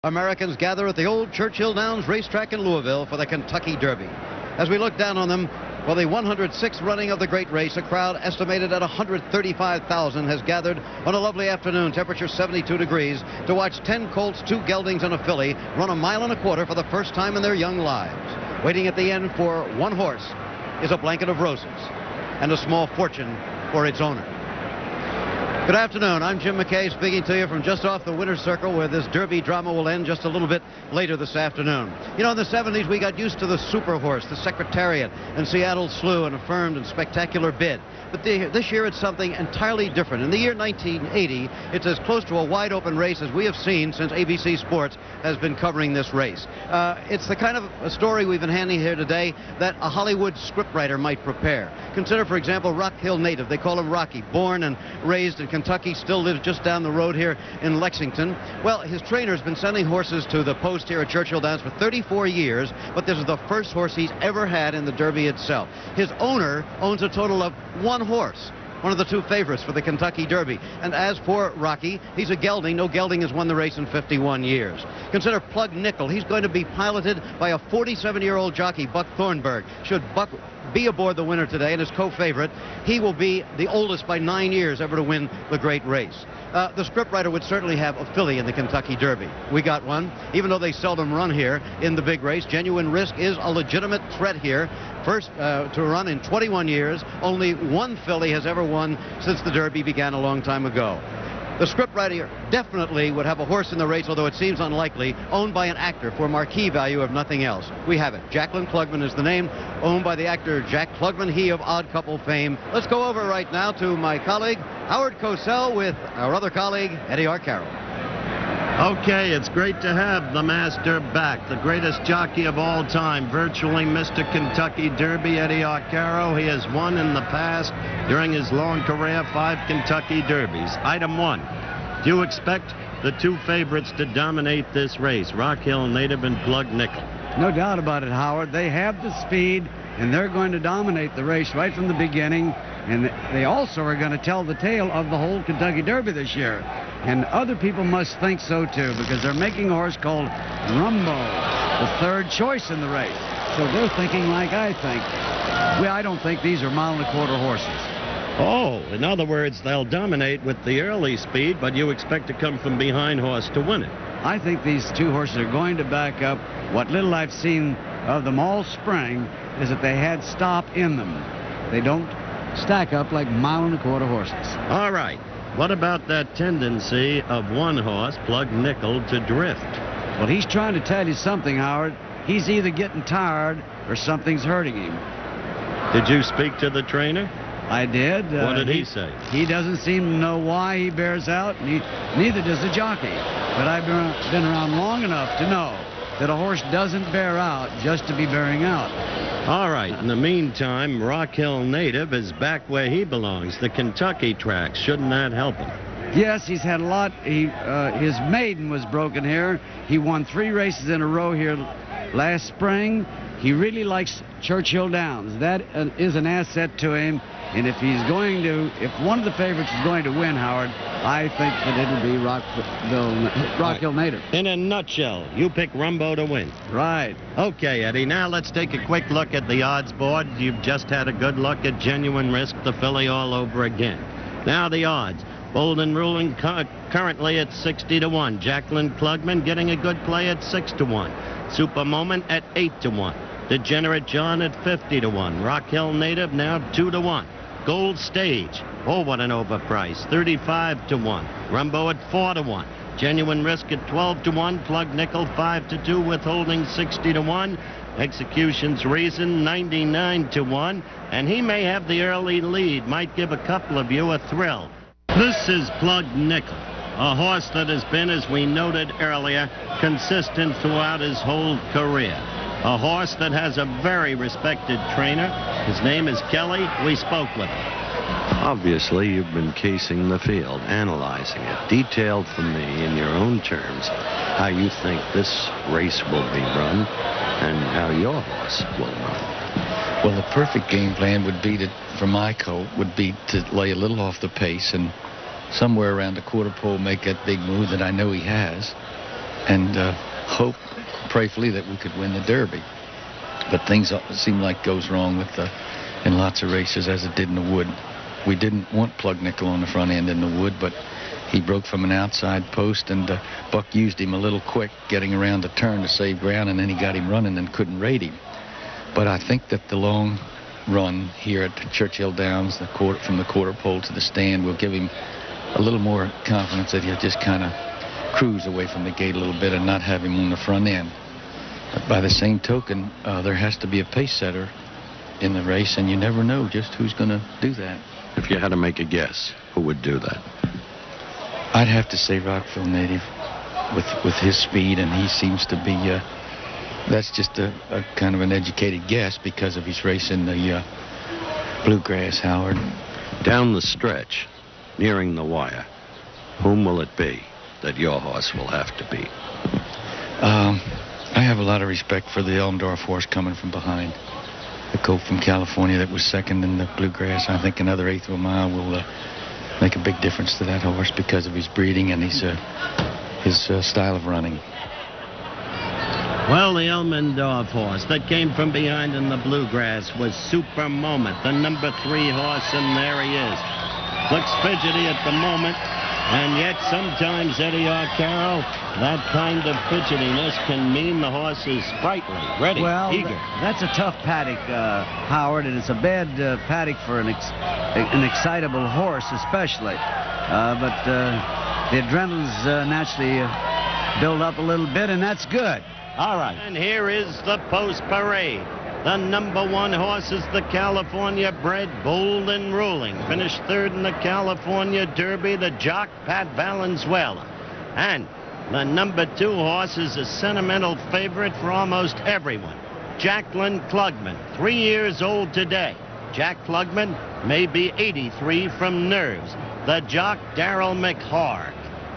Americans gather at the old Churchill Downs racetrack in Louisville for the Kentucky Derby. As we look down on them, for the 106th running of the great race, a crowd estimated at 135,000 has gathered on a lovely afternoon, temperature 72 degrees, to watch 10 colts, 2 geldings, and a filly run a mile and a quarter for the first time in their young lives. Waiting at the end for one horse is a blanket of roses and a small fortune for its owner. Good afternoon. I'm Jim McKay speaking to you from just off the winner's circle, where this Derby drama will end just a little bit later this afternoon. You know, in the 70s, we got used to the Super Horse, the Secretariat, and Seattle Slew, an affirmed and spectacular bid. But this year, it's something entirely different. In the year 1980, it's as close to a wide-open race as we have seen since ABC Sports has been covering this race. It's the kind of a story we've been handing here today that a Hollywood scriptwriter might prepare. Consider, for example, Rock Hill native. They call him Rocky. Born and raised in Kentucky, still lives just down the road here in Lexington. Well, his trainer's been sending horses to the post here at Churchill Downs for 34 years, but this is the first horse he's ever had in the Derby itself. His owner owns a total of one horse, one of the 2 favorites for the Kentucky Derby. And as for Rocky, he's a gelding. No gelding has won the race in 51 years. Consider Plug Nickel. He's going to be piloted by a 47-year-old jockey, Buck Thornburg. Should Buck be aboard the winner today and his co-favorite, he will be the oldest by 9 years ever to win the great race. The scriptwriter would certainly have a filly in the Kentucky Derby. We got one, even though they seldom run here in the big race. Genuine Risk is a legitimate threat here. First to run in 21 years. Only one filly has ever won since the Derby began a long time ago. The scriptwriter definitely would have a horse in the race, although it seems unlikely, owned by an actor for marquee value of nothing else. We have it. Jacqueline Klugman is the name, owned by the actor Jack Klugman, he of Odd Couple fame. Let's go over right now to my colleague, Howard Cosell, with our other colleague, Eddie Arcaro. Okay, it's great to have the master back, the greatest jockey of all time, virtually Mr. Kentucky Derby, Eddie Arcaro. He has won in the past, during his long career, 5 Kentucky Derbies. Item 1, do you expect the 2 favorites to dominate this race, Rock Hill native and Plug Nickel? No doubt about it, Howard. They have the speed, and they're going to dominate the race right from the beginning. And they also are going to tell the tale of the whole Kentucky Derby this year. And other people must think so, too, because they're making a horse called Rumbo the 3rd choice in the race. So they're thinking like I think. Well, I don't think these are mile and a quarter horses. Oh, in other words, they'll dominate with the early speed, but you expect to come from behind horse to win it. I think these 2 horses are going to back up. What little I've seen of them all spring is that they had stop in them. They don't stack up like mile and a quarter horses. All right. What about that tendency of one horse, Plug Nickel, to drift? Well, he's trying to tell you something, Howard. He's either getting tired or something's hurting him. Did you speak to the trainer? I did. What did he say? He doesn't seem to know why he bears out, and neither does the jockey. But I've been around long enough to know that a horse doesn't bear out just to be bearing out. All right. In the meantime, Rock Hill native is back where he belongs, the Kentucky track. Shouldn't that help him? Yes, he's had a lot. His maiden was broken here. He won 3 races in a row here last spring. He really likes Churchill Downs. That is an asset to him. And if one of the favorites is going to win, Howard, I think that it'll be Rock Hill native. In a nutshell, you pick Rumbo to win. Right. Okay, Eddie, now let's take a quick look at the odds board. You've just had a good look at Genuine Risk, the filly, all over again. Now the odds. Bold and Ruling currently at 60 to 1. Jacqueline Klugman getting a good play at 6 to 1. Super Moment at 8 to 1. Degenerate John at 50 to 1. Rock Hill native now 2 to 1. Gold Stage, oh, what an overprice, 35 to 1. Rumbo at 4 to 1. Genuine Risk at 12 to 1. Plug Nickel 5 to 2. Withholding 60 to 1. Execution's Reason 99 to 1. And he may have the early lead, might give a couple of you a thrill. This is Plug Nickel, a horse that has been, as we noted earlier, consistent throughout his whole career. A horse that has a very respected trainer. His name is Kelly. We spoke with him. Obviously, you've been casing the field, analyzing it. Detailed for me, in your own terms, how you think this race will be run and how your horse will run. Well, the perfect game plan would be for my colt, would be to lay a little off the pace and somewhere around the quarter pole make that big move that I know he has. and hope prayerfully that we could win the Derby. But things seem like goes wrong with in lots of races, as it did in the Wood. We didn't want Plug Nickel on the front end in the Wood, but he broke from an outside post, and Buck used him a little quick, getting around the turn to save ground, and then he got him running and couldn't rate him. But I think that the long run here at Churchill Downs, from the quarter pole to the stand, will give him a little more confidence that he'll just kind of cruise away from the gate a little bit and not have him on the front end. But by the same token, there has to be a pace setter in the race, and you never know just who's going to do that. If you had to make a guess, who would do that? I'd have to say Rockville Native with his speed, and he seems to be, that's just a kind of an educated guess because of his race in the Bluegrass, Howard. Down the stretch, nearing the wire, whom will it be that your horse will have to beat? I have a lot of respect for the Elmdorf horse coming from behind. The colt from California that was second in the Bluegrass. I think another eighth of a mile will make a big difference to that horse because of his breeding and his style of running. Well, the Elmendorf horse that came from behind in the Bluegrass was Super Moment, the number 3 horse, and there he is. Looks fidgety at the moment, and yet sometimes, Eddie Arcaro, that kind of fidgetiness can mean the horse is sprightly, ready, eager. That's a tough paddock, Howard, and it's a bad paddock for an excitable horse, especially. But the adrenaline's naturally build up a little bit, and that's good. All right. And here is the post parade. The number 1 horse is the California bred Bold and Ruling. Finished 3rd in the California Derby, the jock Pat Valenzuela. And the number 2 horse is a sentimental favorite for almost everyone, Jacqueline Klugman, 3 years old today. Jack Klugman may be 83 from nerves. The jock Darrell McHarg.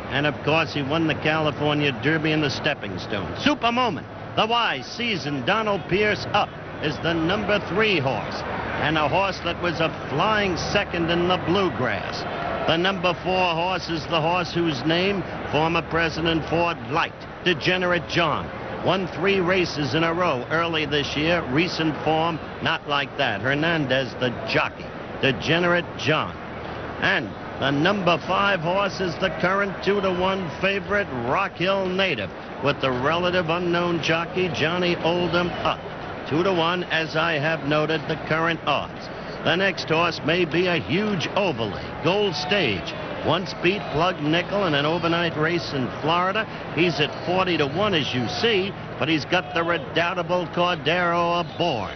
And of course, he won the California Derby in the Stepping Stone. Super Moment, the wise, seasoned Donald Pierce up, is the number 3 horse, and a horse that was a flying second in the Bluegrass. The number 4 horse is the horse whose name former President Ford liked, Degenerate John. Won 3 races in a row early this year. Recent form, not like that. Hernandez, the jockey, Degenerate John. And the number 5 horse is the current 2-to-1 favorite, Rock Hill Native, with the relative unknown jockey Johnny Oldham up. 2-to-1, as I have noted, the current odds. The next horse may be a huge overlay, Gold Stage. Once beat Plug Nickel in an overnight race in Florida. He's at 40-to-1, as you see, but he's got the redoubtable Cordero aboard.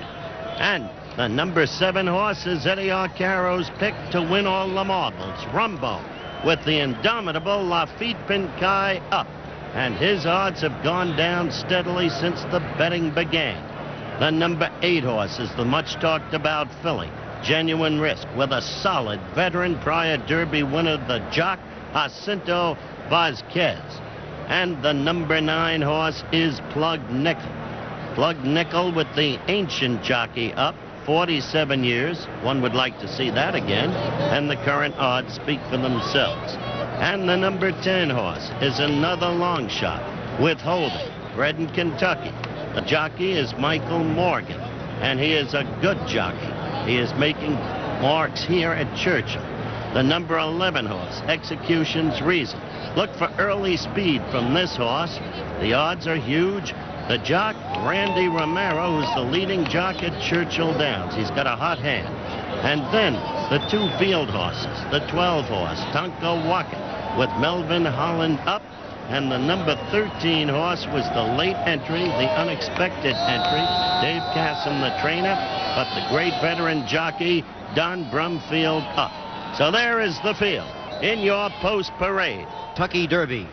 And the number 7 horse is Eddie Arcaro's pick to win all the marbles, Rumbo, with the indomitable Lafitte Pincay up. And his odds have gone down steadily since the betting began. The number 8 horse is the much talked about filly, Genuine Risk, with a solid veteran prior Derby winner, the jock Jacinto Vasquez. And the number 9 horse is Plug Nickel. Plug Nickel with the ancient jockey up, 47 years. One would like to see that again. And the current odds speak for themselves. And the number 10 horse is another long shot, Withholding, bred in Kentucky. The jockey is Michael Morgan, and he is a good jockey. He is making marks here at Churchill. The number 11 horse, Execution's Reason. Look for early speed from this horse. The odds are huge. The jock, Randy Romero, who's the leading jock at Churchill Downs. He's got a hot hand. And then the 2 field horses, the 12 horse, Tonka Wacket, with Melvin Holland up. And the number 13 horse was the late entry, the unexpected entry, Dave Casson, the trainer, but the great veteran jockey, Don Brumfield up. So there is the field in your post parade. Kentucky Derby.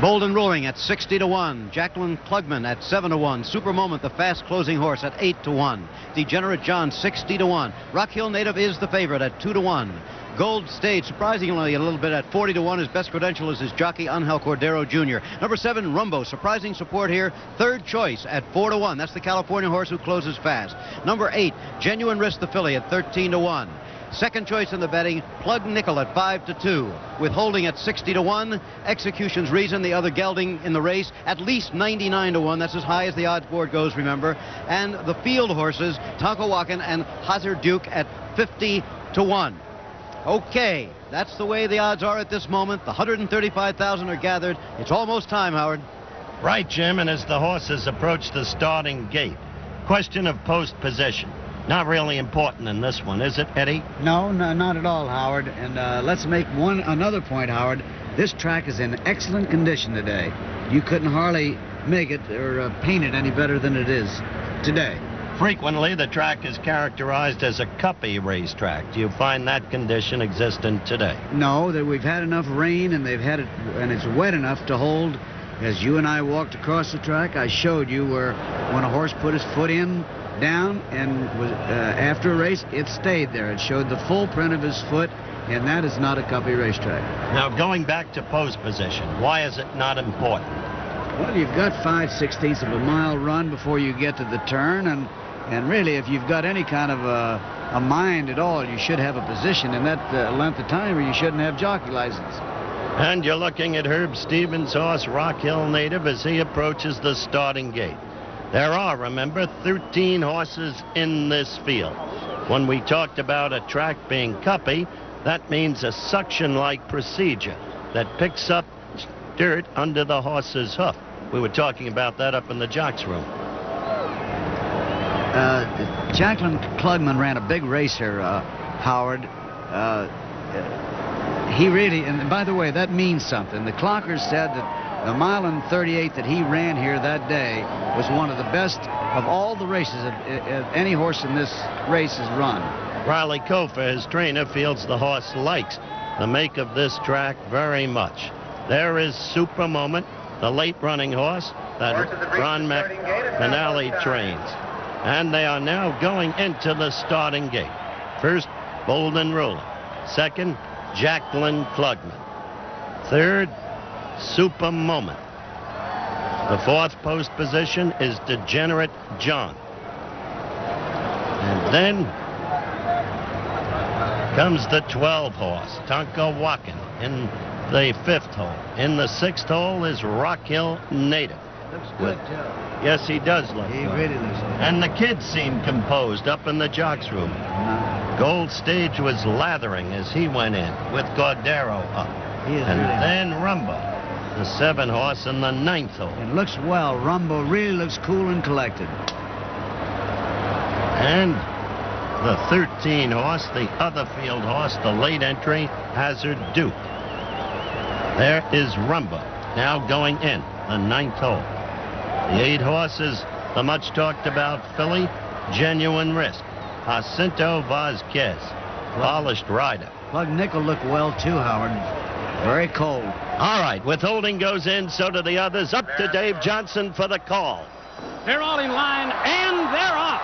Bold and Ruling at 60-to-1. Jacqueline Klugman at 7-to-1. Super Moment, the fast closing horse, at 8-to-1. Degenerate John, 60-to-1. Rock Hill Native is the favorite at 2-to-1. Gold Stage, surprisingly a little bit, at 40-to-1. His best credential is his jockey, Angel Cordero Jr. Number 7, Rumbo, surprising support here. Third choice at 4-to-1. That's the California horse who closes fast. Number 8, Genuine Risk, the filly, at 13-to-1. Second choice in the betting, Plug Nickel at 5-2, with Holding at 60-1, Execution's Reason, the other gelding in the race, at least 99-1. That's as high as the odds board goes, remember. And the field horses, Tonka Wakan and Hazard Duke at 50-1. Okay, that's the way the odds are at this moment. The 135,000 are gathered. It's almost time, Howard. Right, Jim, and as the horses approach the starting gate, question of post position. Not really important in this one, is it, Eddie? No, not at all, Howard. And let's make another point, Howard. This track is in excellent condition today. You couldn't hardly make it or paint it any better than it is today. Frequently, the track is characterized as a cuppy racetrack. Do you find that condition existent today? No, that we've had enough rain and they've had it, and it's wet enough to hold. As you and I walked across the track, I showed you where when a horse put his foot in, down, and was after a race, it stayed there. It showed the full print of his foot, and that is not a cuppy racetrack. Now, going back to post position, why is it not important? Well, you've got 5/16 of a mile run before you get to the turn, and really, if you've got any kind of a mind at all, you should have a position in that length of time, or you shouldn't have jockey license. And you're looking at Herb Stevens' horse, Rock Hill Native, as he approaches the starting gate. There are, remember, 13 horses in this field. When we talked about a track being cuppy, that means a suction-like procedure that picks up dirt under the horse's hoof. We were talking about that up in the jocks room. Jacqueline Klugman ran a big race here, Howard. He really, and by the way, that means something. The clockers said that the mile and 38 that he ran here that day was one of the best of all the races any horse in this race has run. Riley Kofa, his trainer, feels the horse likes the make of this track very much. There is Super Moment, the late running horse that Ron McNally trains. And they are now going into the starting gate. First, Bolden Ruling. Second, Jacqueline Klugman. Third, Super Moment. The fourth post position is Degenerate John. And then comes the 12 horse, Tonka Wakan, in the fifth hole. In the sixth hole is Rock Hill Native. Looks good, too. Yes, he does look He good. really looks good. And the kids seem composed up in the jocks room. Gold Stage was lathering as he went in with Cordero up. He is And really then Rumba, the 7 horse in the 9th hole. It looks well. Rumbo really looks cool and collected. And the 13 horse, the other field horse, the late entry, Hazard Duke. There is Rumba, now going in, the 9th hole. The 8 horses, the much talked about filly, Genuine Risk. Jacinto Vasquez, polished rider. Plug Nickel looked well, too, Howard. Very cold. All right, Withholding goes in, so do the others. Up to Dave Johnson for the call. They're all in line, and they're off.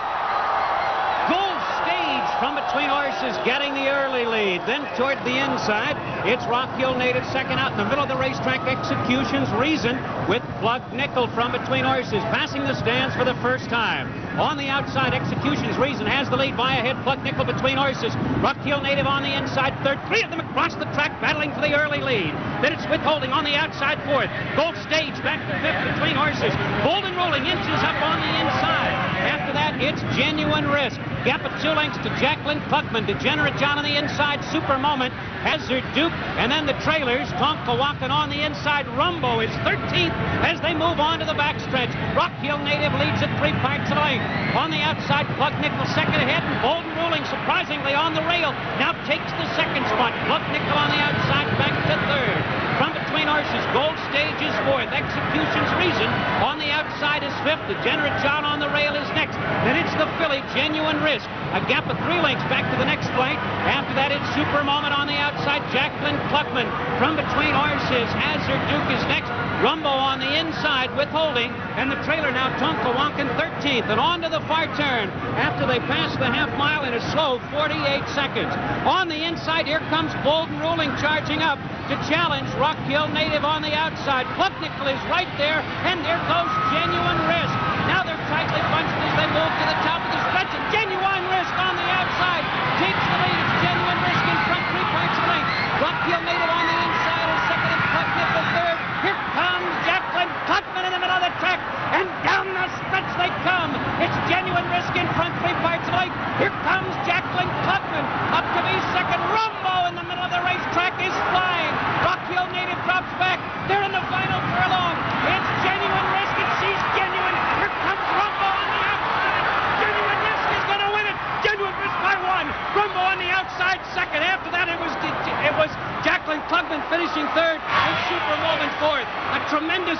Gold Stage from between horses getting the early lead. Then toward the inside, it's Rock Hill Native second out in the middle of the racetrack. Execution's Reason with Plug Nickel from between horses, passing the stands for the first time. On the outside, Execution's Reason has the lead by a head. Plug Nickel between horses. Rock Hill Native on the inside third. 3 of them across the track battling for the early lead. Then it's Withholding on the outside fourth. Gold Stage back to fifth between horses. Bolden Ruling inches up on the inside. After that, it's Genuine Risk. Gap of 2 lengths to Jacqueline Klugman. Degenerate John on the inside. Super Moment. Hazard Duke. And then the trailers. Tonka Wakan on the inside. Rumbo is 13th as they move on to the backstretch. Rock Hill Native leads at 3 parts of a length. On the outside, Plug Nickel second ahead. And Bolden Ruling surprisingly on the rail. Now takes the second spot. Plug Nickel on the outside back to third. From between horses, Gold Stage is fourth. Execution's Reason on the outside is fifth. Degenerate John on the rail is next. Then it's the filly, Genuine Risk. A gap of 3 lengths back to the next flank. After that, it's Super Moment on the outside. Jacqueline Klugman. From between horses, Hazard Duke is next. Rumbo on the inside, Withholding. And the trailer now, Tonka Wakan 13th. And on to the far turn after they pass the half mile in a slow 48 seconds. On the inside, here comes Bolden Ruling charging up to challenge Rock Hill Native on the outside. Plug Nickel is right there, and there goes Genuine Risk. Now they're tightly bunched as they move to the top of the stretch, and Genuine Risk on the outside takes the lead. It's Genuine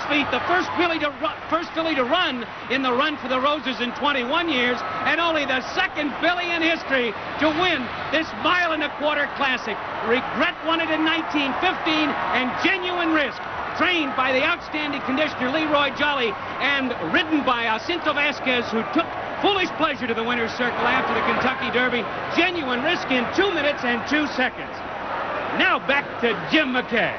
his feet, the first filly to run in the Run for the Roses in 21 years, and only the second filly in history to win this mile-and-a-quarter classic. Regret won it in 1915, and Genuine Risk, trained by the outstanding conditioner Leroy Jolly and ridden by Jacinto Vasquez, who took foolish pleasure to the winner's circle after the Kentucky Derby. Genuine Risk in 2 minutes and 2 seconds. Now back to Jim McKay.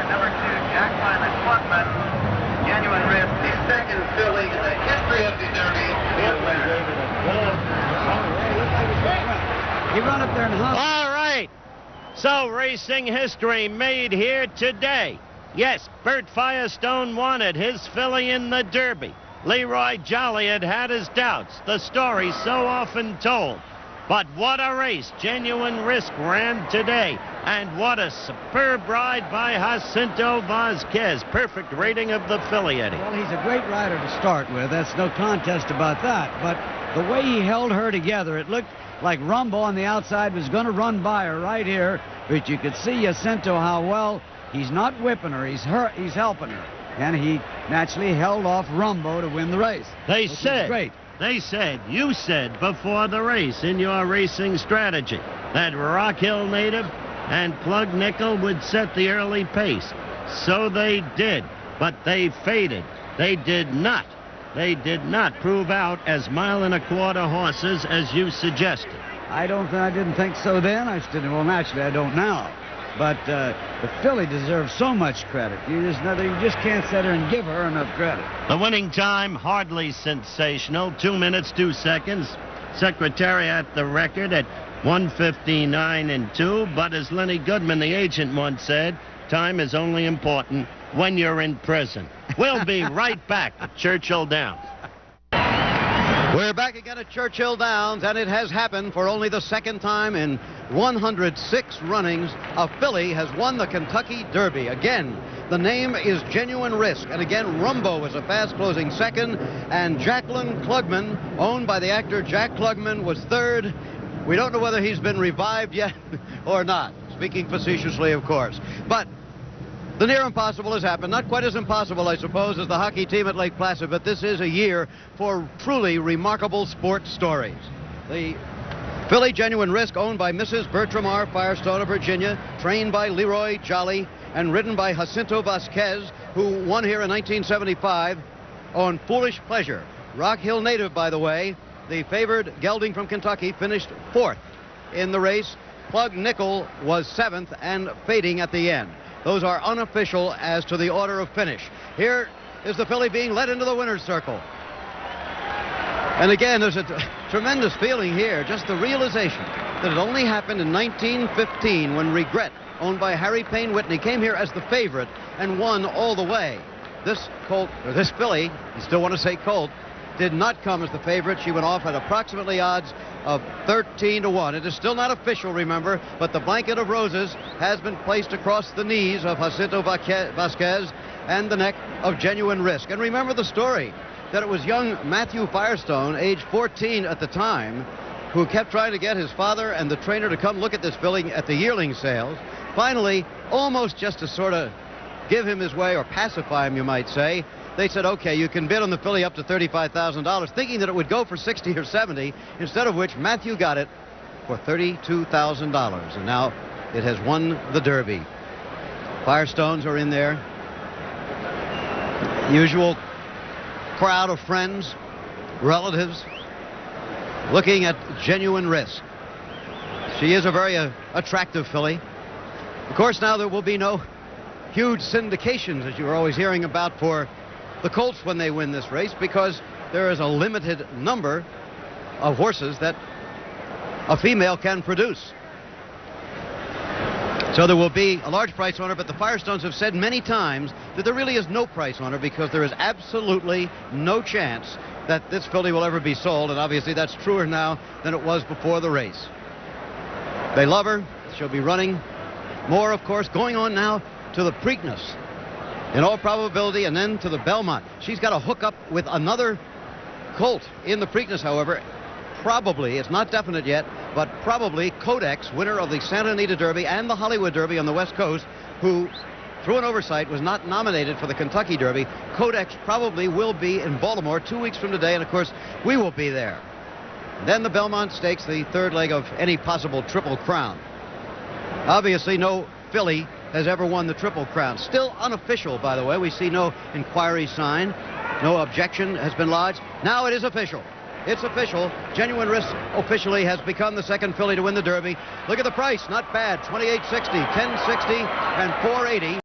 Number 2, Jack Lyman Cluckman. Genuine Risk, the second filly in the history of the Derby. He run up there and hung. All right. So racing history made here today. Yes, Bert Firestone wanted his filly in the Derby. Leroy Jolly had his doubts. The story so often told. But what a race Genuine Risk ran today. And what a superb ride by Jacinto Vasquez. Perfect rating of the filly, Eddie. Well, he's a great rider to start with. That's no contest about that. But the way he held her together, it looked like Rumbo on the outside was going to run by her right here. But you could see Jacinto how well he's not whipping her. He's helping her. And he naturally held off Rumbo to win the race. They said, great. You said before the race in your racing strategy that Rock Hill Native and Plug Nickel would set the early pace. So they did, but they faded. They did not prove out as mile-and-a-quarter horses as you suggested. I didn't think so then. Well, naturally, I don't now. But the filly deserves so much credit. You just can't sit her and give her enough credit. The winning time, hardly sensational. 2 minutes, 2 seconds. Secretariat the record at 1:59 and 2. But as Lenny Goodman, the agent, once said, time is only important when you're in prison. We'll be right back at Churchill Downs. We're back again at Churchill Downs, and it has happened for only the second time in 106 runnings. A filly has won the Kentucky Derby. Again, the name is Genuine Risk, and again, Rumbo was a fast-closing second, and Jacqueline Klugman, owned by the actor Jack Klugman, was third. We don't know whether he's been revived yet or not, speaking facetiously, of course. But the near impossible has happened. Not quite as impossible, I suppose, as the hockey team at Lake Placid, but this is a year for truly remarkable sports stories. The filly Genuine Risk, owned by Mrs. Bertram R. Firestone of Virginia, trained by Leroy Jolly, and ridden by Jacinto Vasquez, who won here in 1975 on Foolish Pleasure. Rock Hill Native, by the way, the favored gelding from Kentucky, finished 4th in the race. Plug Nickel was 7th and fading at the end. Those are unofficial as to the order of finish. Here is the filly being led into the winner's circle. And again, there's a tremendous feeling here, just the realization that it only happened in 1915 when Regret, owned by Harry Payne Whitney, came here as the favorite and won all the way. This filly, you still want to say colt, did not come as the favorite. She went off at approximately odds of 13-1. It is still not official, remember, but the blanket of roses has been placed across the knees of Jacinto Vasquez and the neck of Genuine Risk. And remember the story, that it was young Matthew Firestone, age 14 at the time, who kept trying to get his father and the trainer to come look at this filly at the yearling sales. Finally, almost just to sort of give him his way or pacify him, you might say, they said, okay, you can bid on the filly up to $35,000, thinking that it would go for 60 or 70, instead of which Matthew got it for $32,000. And now it has won the Derby. Firestones are in there. Usual crowd of friends, relatives, looking at Genuine Risk. She is a very attractive filly. Of course, now there will be no huge syndications, as you were always hearing about, for the colts when they win this race, because there is a limited number of horses that a female can produce. So there will be a large price on her, but the Firestones have said many times that there really is no price on her because there is absolutely no chance that this filly will ever be sold, and obviously that's truer now than it was before the race. They love her. She'll be running more, of course, going on now to the Preakness in all probability, and then to the Belmont. She's got to hook up with another colt in the Preakness, however. Probably, it's not definite yet, but probably Codex, winner of the Santa Anita Derby and the Hollywood Derby on the West Coast, who, through an oversight, was not nominated for the Kentucky Derby. Codex probably will be in Baltimore 2 weeks from today, and of course, we will be there. Then the Belmont Stakes, the third leg of any possible Triple Crown. Obviously, no filly has ever won the Triple Crown. Still unofficial, by the way. We see no inquiry sign. No objection has been lodged. Now it is official. It's official. Genuine Risk officially has become the second filly to win the Derby. Look at the price. Not bad. $28.60, $10.60, and $4.80.